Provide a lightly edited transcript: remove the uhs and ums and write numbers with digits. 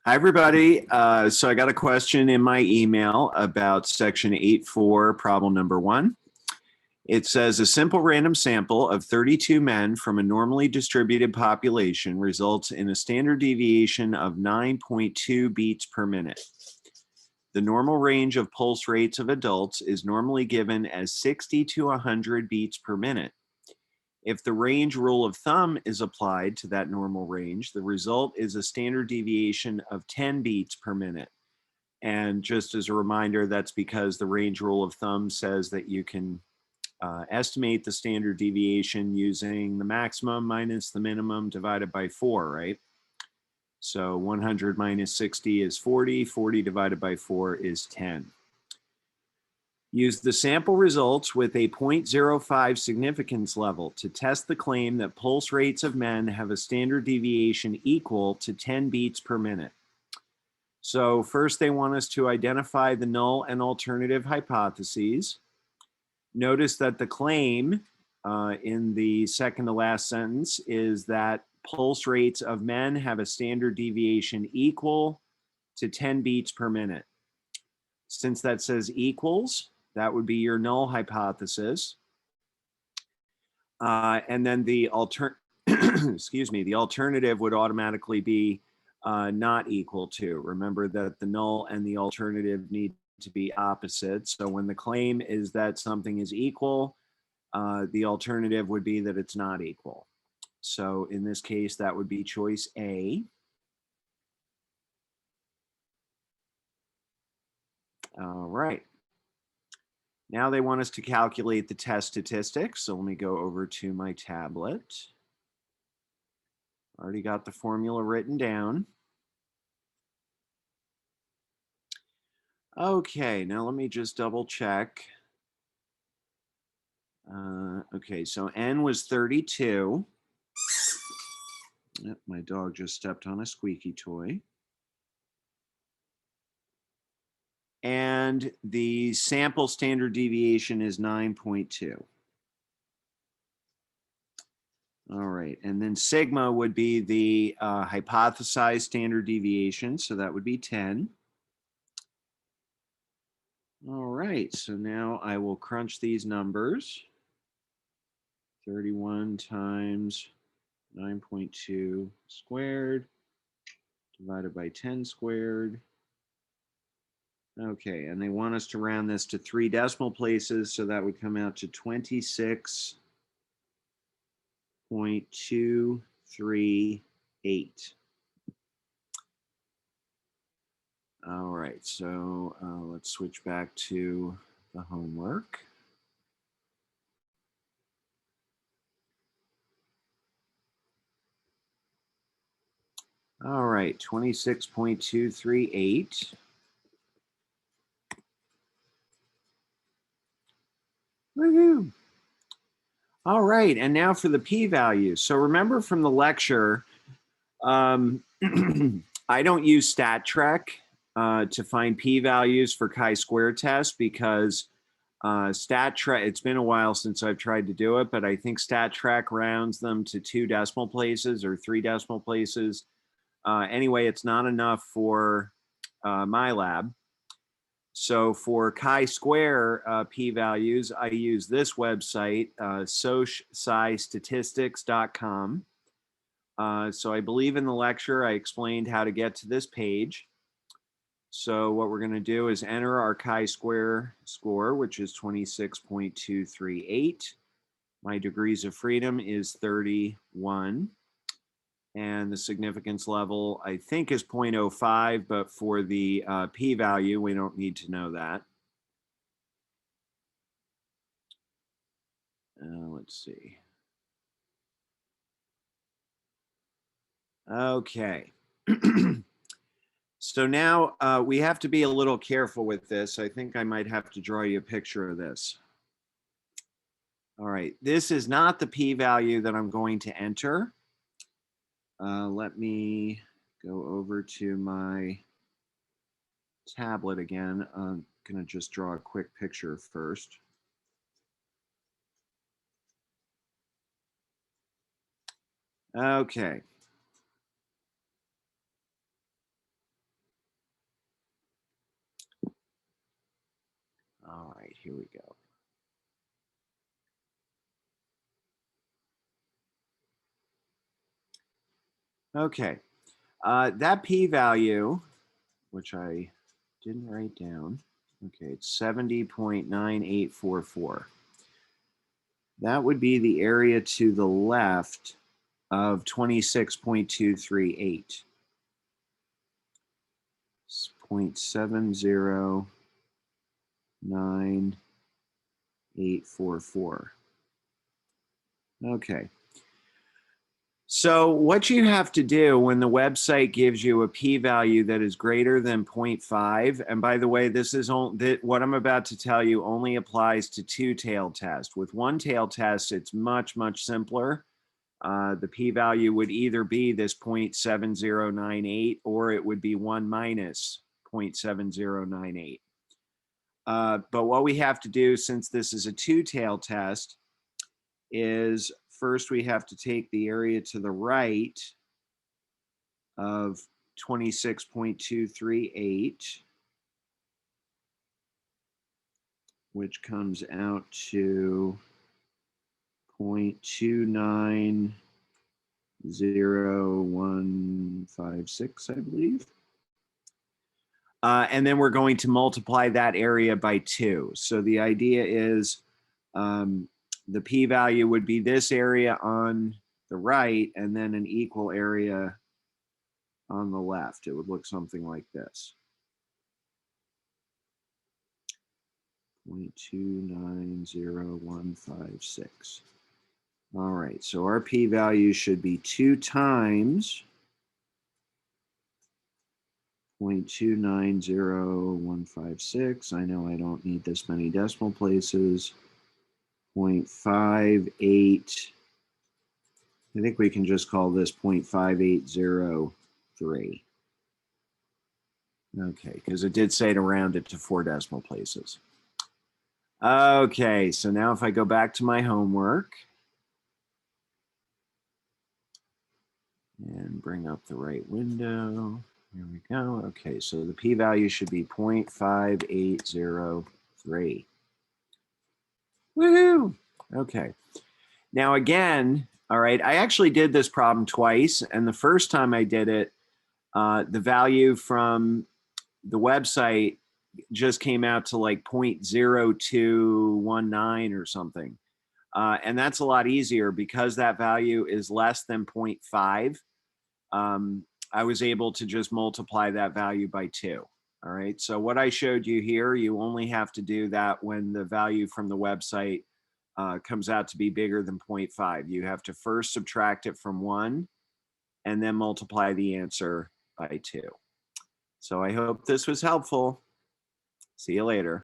Hi, everybody. So I got a question in my email about section 8.4, problem number 1. It says a simple random sample of 32 men from a normally distributed population results in a standard deviation of 9.2 beats per minute. The normal range of pulse rates of adults is normally given as 60 to 100 beats per minute. If the range rule of thumb is applied to that normal range, the result is a standard deviation of 10 beats per minute. And just as a reminder, that's because the range rule of thumb says that you can estimate the standard deviation using the maximum minus the minimum divided by 4, right? So 100 minus 60 is 40, 40 divided by 4 is 10. Use the sample results with a 0.05 significance level to test the claim that pulse rates of men have a standard deviation equal to 10 beats per minute. So first they want us to identify the null and alternative hypotheses. Notice that the claim in the second to last sentence is that pulse rates of men have a standard deviation equal to 10 beats per minute. Since that says equals, that would be your null hypothesis. And then the the alternative would automatically be not equal to. Remember that the null and the alternative need to be opposite. So when the claim is that something is equal, the alternative would be that it's not equal. So in this case, that would be choice A. All right. Now they want us to calculate the test statistics. So let me go over to my tablet. Already got the formula written down. Okay, now let me just double check. Okay, so N was 32. Yep, my dog just stepped on a squeaky toy. And the sample standard deviation is 9.2. All right, and then sigma would be the hypothesized standard deviation, so that would be 10. All right, so now I will crunch these numbers. 31 times 9.2 squared divided by 10 squared. Okay, and they want us to round this to 3 decimal places, so that would come out to 26.238. All right, so let's switch back to the homework. All right, 26.238. Woohoo! All right, and now for the p-value. So remember from the lecture, I don't use StatTrek to find p-values for chi-square tests because StatTrek, it's been a while since I've tried to do it, but I think StatTrek rounds them to 2 decimal places or 3 decimal places. Anyway, it's not enough for my lab. So for chi-square p-values, I use this website, socscistatistics.com. So I believe in the lecture, I explained how to get to this page. So what we're going to do is enter our chi-square score, which is 26.238. My degrees of freedom is 31. And the significance level, I think, is 0.05, but for the p-value, we don't need to know that. Let's see. Okay. So now we have to be a little careful with this. I think I might have to draw you a picture of this. All right, this is not the p-value that I'm going to enter. Let me go over to my tablet again. I'm going to just draw a quick picture first. Okay. here we go. Okay, that p-value, which I didn't write down, okay, it's 70.9844. That would be the area to the left of 26.238. 0.709844. Okay. So what you have to do when the website gives you a p-value that is greater than 0.5, and by the way, this is what I'm about to tell you only applies to two-tailed tests. With one-tailed test, it's much, much simpler. The p-value would either be this 0.7098 or it would be 1 minus 0.7098. But what we have to do, since this is a two-tailed test, is first we have to take the area to the right of 26.238, which comes out to 0.290156, I believe. And then we're going to multiply that area by 2. So the idea is the p-value would be this area on the right and then an equal area on the left. It would look something like this. 0.290156. All right, so our p-value should be 2 times 0.290156. I know I don't need this many decimal places. 0.58. I think we can just call this 0.5803. Okay, because it did say to round it to 4 decimal places. Okay, so now if I go back to my homework and bring up the right window, here we go. Okay, so the p-value should be 0.5803. Woohoo! Okay. Now again, all right, I actually did this problem twice, and the first time I did it, the value from the website just came out to like 0.0219 or something. And that's a lot easier because that value is less than 0.5. I was able to just multiply that value by 2. All right, so what I showed you here, you only have to do that when the value from the website comes out to be bigger than 0.5. You have to first subtract it from 1 and then multiply the answer by 2. So I hope this was helpful. See you later.